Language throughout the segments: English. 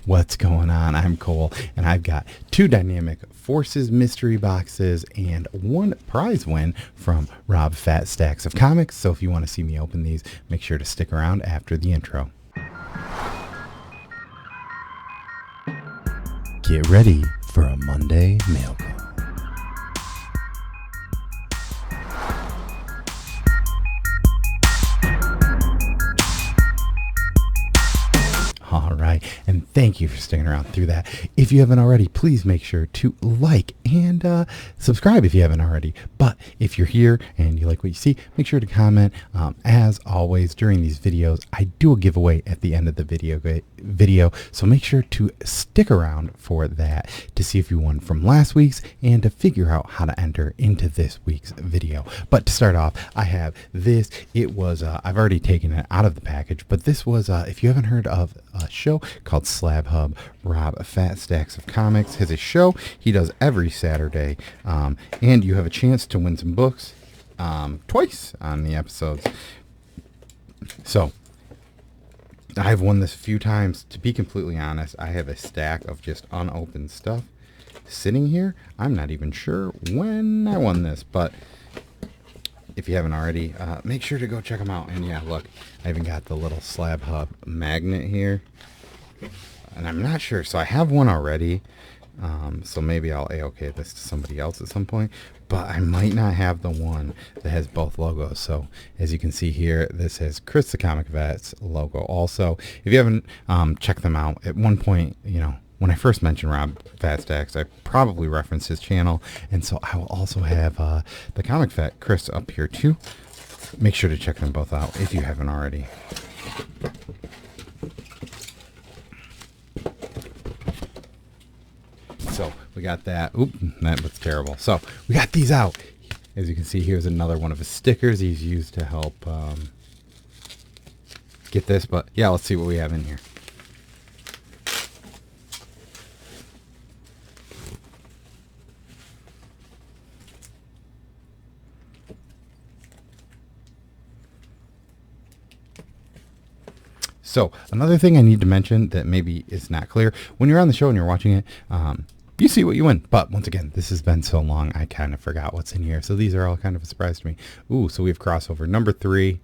What's going on? I'm Cole, and I've got 2 Dynamic Forces mystery boxes and 1 prize win from Rob Fat Stacks of Comics. So if you want to see me open these, make sure to stick around after the intro. Get ready for a Monday mail call. All right, and thank you for sticking around through that. If you haven't already, please make sure to like and subscribe if you haven't already. But if you're here and you like what you see, make sure to comment. As always, during these videos, I do a giveaway at the end of the video, so make sure to stick around for that to see if you won from last week's and to figure out how to enter into this week's video. But to start off, I have this. It was I've already taken it out of the package, but this was if you haven't heard of a show called Slabhub, Rob Fat Stacks of Comics has a show he does every Saturday, and you have a chance to win some books twice on the episodes. So I've won this a few times. To be completely honest, I have a stack of just unopened stuff sitting here. I'm not even sure when I won this, but if you haven't already, make sure to go check them out. And yeah, look, I even got the little Slabhub magnet here, and I'm not sure. So I have one already, so maybe I'll A-OK this to somebody else at some point, but I might not have the one that has both logos. So as you can see here, this has Chris the Comic Vet's logo also. If you haven't checked them out, at one point, you know, when I first mentioned Rob Fat Stacks, I probably referenced his channel, and so I will also have the Comic Vet Chris up here too. Make sure to check them both out if you haven't already. So we got that. Oop, that was terrible. So we got these out. As you can see, here's another one of his stickers he's used to help get this. But yeah, let's see what we have in here. So another thing I need to mention that maybe is not clear, when you're on the show and you're watching it, you see what you win. But once again, this has been so long, I kind of forgot what's in here. So these are all kind of a surprise to me. Ooh, so we have crossover number 3.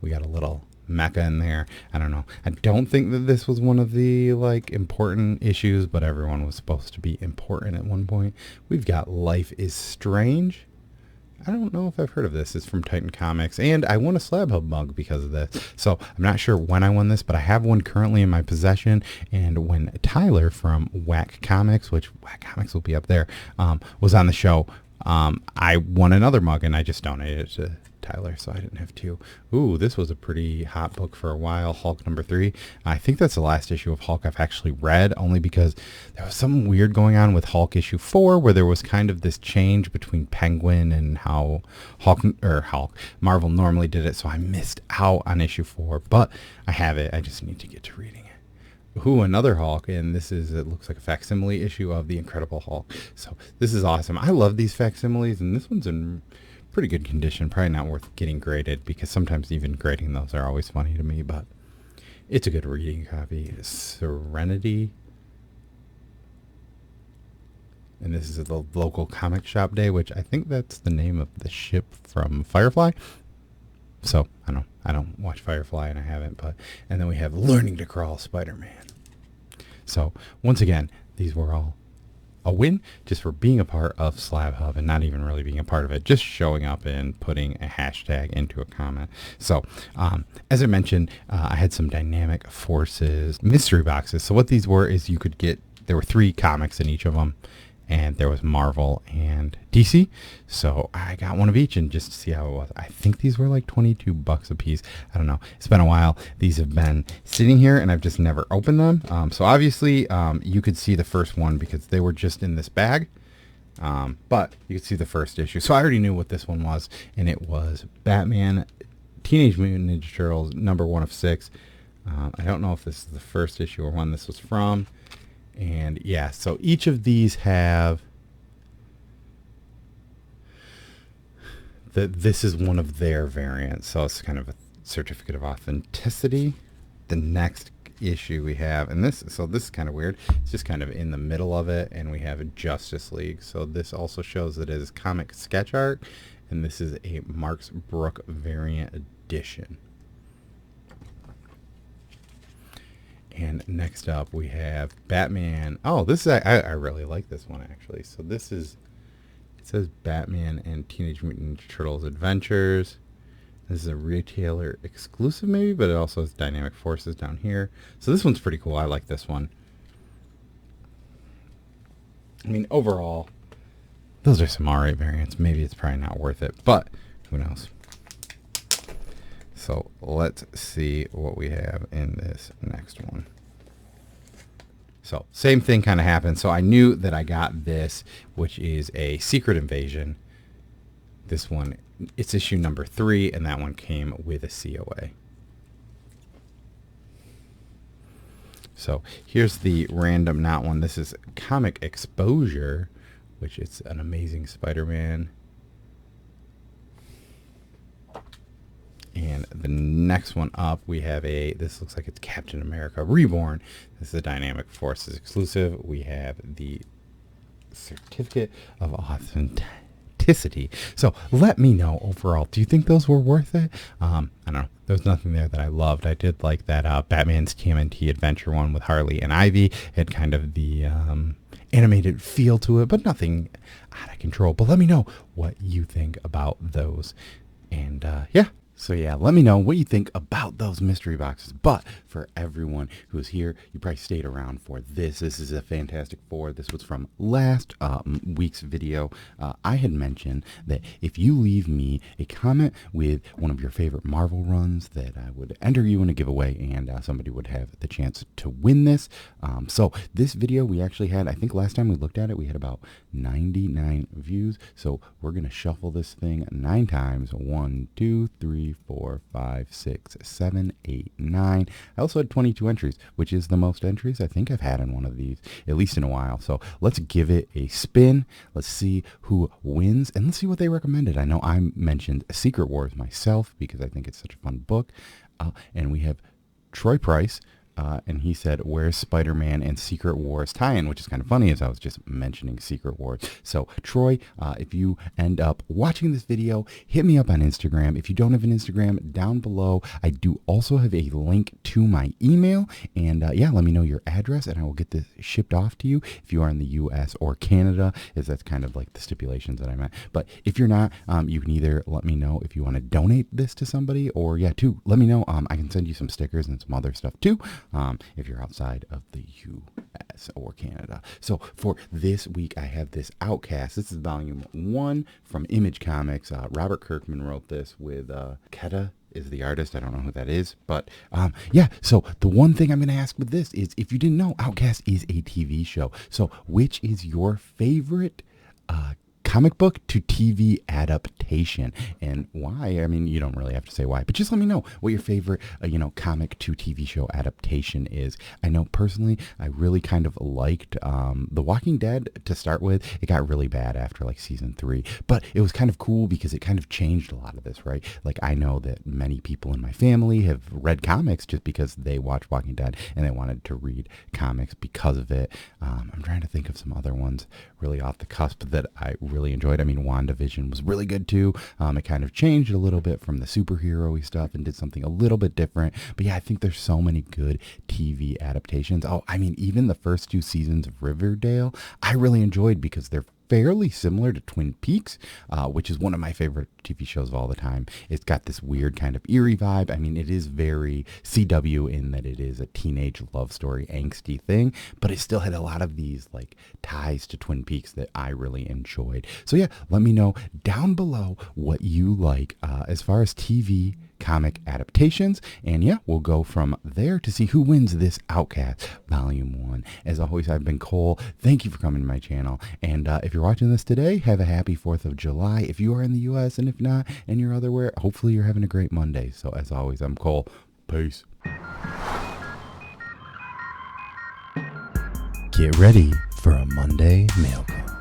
We got a little mecha in there. I don't know. I don't think that this was one of the like important issues, but everyone was supposed to be important at one point. We've got Life is Strange. I don't know if I've heard of this. It's from Titan Comics, and I won a Slabhub mug because of this. So I'm not sure when I won this, but I have one currently in my possession. And when Tyler from Whack Comics, which Whack Comics will be up there, was on the show, I won another mug, and I just donated it to Tyler, so I didn't have to. Ooh, this was a pretty hot book for a while, Hulk number 3. I think that's the last issue of Hulk I've actually read, only because there was something weird going on with Hulk issue 4, where there was kind of this change between Penguin and how Marvel normally did it, so I missed out on issue 4, but I have it. I just need to get to reading it. Ooh, another Hulk, and this is, it looks like a facsimile issue of the Incredible Hulk. So this is awesome. I love these facsimiles, and this one's in pretty good condition. Probably not worth getting graded, because sometimes even grading those are always funny to me, but it's a good reading copy. Serenity, and this is the local comic shop day, which I think that's the name of the ship from Firefly. So I don't watch Firefly, and I haven't, but and then we have Learning to Crawl Spider-Man. So once again, these were all a win just for being a part of Slabhub and not even really being a part of it, just showing up and putting a hashtag into a comment. So as I mentioned, I had some Dynamic Forces mystery boxes. So what these were is you could get, there were 3 comics in each of them, and there was Marvel and DC. So I got one of each, and just to see how it was. I think these were like $22 a piece. I don't know. It's been a while. These have been sitting here, and I've just never opened them. So obviously you could see the first one because they were just in this bag. But you could see the first issue. So I already knew what this one was, and it was Batman Teenage Mutant Ninja Turtles number 1 of 6. I don't know if this is the first issue or when this was from. And yeah, so each of these have this is one of their variants, so it's kind of a certificate of authenticity. The next issue we have, and this is kind of weird. It's just kind of in the middle of it, and we have a Justice League. So this also shows that it is comic sketch art, and this is a Marks Brook variant edition. And next up we have Batman. Oh, this is I really like this one actually. So this is, it says Batman and Teenage Mutant Ninja Turtles Adventures. This is a retailer exclusive maybe, but it also has Dynamic Forces down here. So this one's pretty cool. I like this one. I mean, overall, those are some alright variants. Maybe it's probably not worth it, but who knows. So let's see what we have in this next one. So same thing kind of happened. So I knew that I got this, which is a Secret Invasion. This one, it's issue number 3, and that one came with a COA. So here's the random not one. This is Comic Exposure, which is an Amazing Spider-Man. And the next one up, we have this looks like it's Captain America Reborn. This is a Dynamic Forces exclusive. We have the Certificate of Authenticity. So let me know overall, do you think those were worth it? I don't know. There's nothing there that I loved. I did like that Batman's TMNT Adventure one with Harley and Ivy. It had kind of the animated feel to it, but nothing out of control. But let me know what you think about those. And yeah. So yeah, let me know what you think about those mystery boxes. But for everyone who's here, you probably stayed around for this. This is a Fantastic Four. This was from last week's video. I had mentioned that if you leave me a comment with one of your favorite Marvel runs, that I would enter you in a giveaway, and somebody would have the chance to win this. So this video we actually had, I think last time we looked at it, we had about 99 views. So we're going to shuffle this thing 9 times. 1, 2, 3, 4, 5, 6, 7, 8, 9. I also had 22 entries, which is the most entries I think I've had in one of these, at least in a while. So let's give it a spin. Let's see who wins, and let's see what they recommended. I know I mentioned Secret Wars myself because I think it's such a fun book. And we have Troy Price. And he said, where's Spider-Man and Secret Wars tie-in, which is kind of funny as I was just mentioning Secret Wars. So Troy, if you end up watching this video, hit me up on Instagram. If you don't have an Instagram, down below, I do also have a link to my email. And yeah, let me know your address and I will get this shipped off to you if you are in the US or Canada, as that's kind of like the stipulations that I meant. But if you're not, you can either let me know if you want to donate this to somebody, or yeah, let me know. I can send you some stickers and some other stuff too. If you're outside of the U.S. or Canada. So for this week, I have this Outcast. This is volume 1 from Image Comics. Robert Kirkman wrote this with Keta is the artist. I don't know who that is, but yeah. So the one thing I'm going to ask with this is, if you didn't know, Outcast is a TV show. So which is your favorite comic book to TV adaptation, and why? I mean, you don't really have to say why, but just let me know what your favorite, comic to TV show adaptation is. I know personally, I really kind of liked The Walking Dead to start with. It got really bad after like season 3, but it was kind of cool because it kind of changed a lot of this, right? Like I know that many people in my family have read comics just because they watched Walking Dead and they wanted to read comics because of it. I'm trying to think of some other ones really off the cusp that I really enjoyed. I mean, WandaVision was really good too. It kind of changed a little bit from the superhero-y stuff and did something a little bit different. But yeah, I think there's so many good TV adaptations. Oh, I mean, even the first 2 seasons of Riverdale, I really enjoyed because they're fairly similar to Twin Peaks, which is one of my favorite TV shows of all the time. It's got this weird kind of eerie vibe. I mean, it is very CW in that it is a teenage love story, angsty thing, but it still had a lot of these like ties to Twin Peaks that I really enjoyed. So yeah, let me know down below what you like as far as TV comic adaptations, and yeah, we'll go from there to see who wins this Outcast Volume 1. As always, I've been Cole. Thank you for coming to my channel, and if you're watching this today, have a happy 4th of July if you are in the US, and if not, and you're otherwhere, hopefully you're having a great Monday. So as always, I'm Cole. Peace. Get ready for a Monday mail call.